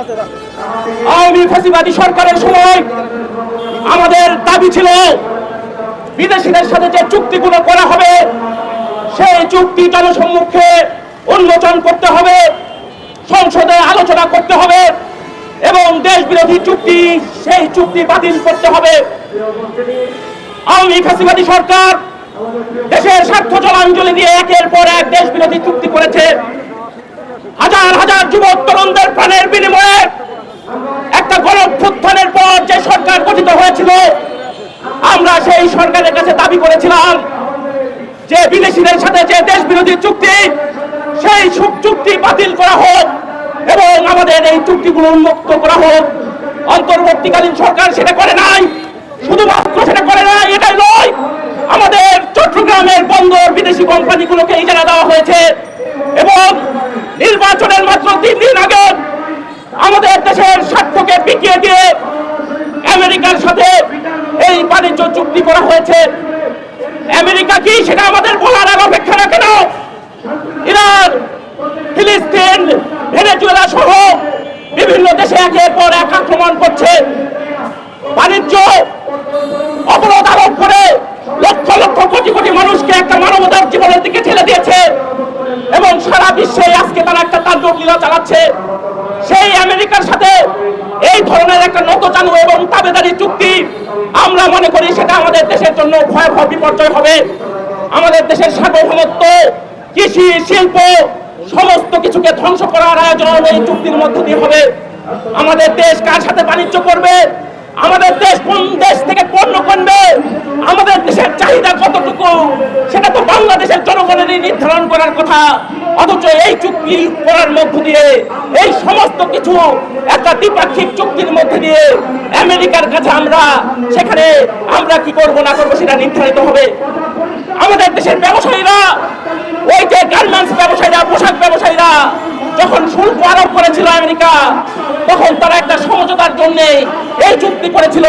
আওয়ামী ফ্যাসিবাদী সরকারের সময় আমাদের দাবি ছিল বিদেশিদের সাথে যে চুক্তিগুলো করা হবে সেই চুক্তি জনসম্মুখে উন্মোচন করতে হবে, সংসদে আলোচনা করতে হবে এবং দেশ বিরোধী চুক্তি সেই চুক্তি বাতিল করতে হবে। আওয়ামী ফ্যাসিবাদী সরকার দেশের স্বার্থ জলাঞ্জলি দিয়ে একের পর এক দেশ বিরোধী চুক্তি করেছে। হাজার হাজার যুবক তরুণদের প্রাণের বিনিময়ে একটা গণঅভ্যুত্থানের পর যে সরকার গঠিত হয়েছিল, আমরা সেই সরকারের কাছে দাবি করেছিলাম যে বিদেশিদের সাথে যে দেশ বিরোধী চুক্তি সেই চুক্তি বাতিল করা হোক এবং আমাদের এই চুক্তিগুলো উন্মুক্ত করা হোক। অন্তর্বর্তীকালীন সরকার সেটা করে নাই, শুধুমাত্র সেটা করে নাই এটাই নয়, আমাদের চট্টগ্রামের বন্দর বিদেশি কোম্পানিগুলোকে ইজারা দেওয়া হয়েছে এবং নির্বাচনের মাত্র 3 দিন আগে আমাদের দেশের স্বার্থকে বিকিয়ে দিয়ে আমেরিকার সাথে এই বাণিজ্য চুক্তি করা হয়েছে। আমেরিকা কি সেটা আমাদের বলার আর অপেক্ষা রাখে না। ইরান, ফিলিস্তিন, ভেনেজুয়েলা সহ বিভিন্ন দেশে একের পর এক আক্রমণ করছে, বাণিজ্য অবরোধ আরোপ করে লক্ষ লক্ষ কোটি কোটি মানুষকে একটা মানবতার জীবনের দিকে ঠেলে দিয়েছে এবং সারা বিশ্বে আজকে তারা একটা তাণ্ডব লীলা চালাচ্ছে। সেই আমেরিকার সাথে এই ধরনের একটা নতজানু এবং তাবেদারি চুক্তি আমরা মনে করি সেটা আমাদের দেশের জন্য ভয়াবহ বিপর্যয় হবে। আমাদের দেশের সার্বভৌমত্ব, কৃষি, শিল্প সমস্ত কিছুকে ধ্বংস করার আয়োজন এই চুক্তির মধ্য দিয়ে হবে। আমাদের দেশ কার সাথে বাণিজ্য করবে, আমাদের দেশ কোন দেশ থেকে পণ্য কিনবে, আমাদের দেশের চাহিদা কতটুকু সেটা তো বাংলাদেশের জনগণেরই নির্ধারণ করার কথা। অথচ এই চুক্তি করার মধ্য দিয়ে এই সমস্ত কিছু একটা দ্বিপাক্ষিক চুক্তির মধ্যে দিয়ে আমেরিকার কাছে সেখানে আমরা কি করব না করবো সেটা নির্ধারিত হবে। আমাদের দেশের ব্যবসায়ীরা, ওই যে গার্মেন্টস ব্যবসায়ীরা, পোশাক ব্যবসায়ীরা যখন শুল্ক আরোপ করেছিল আমেরিকা, তখন তারা একটা সমঝোতার জন্য এই চুক্তি করেছিল।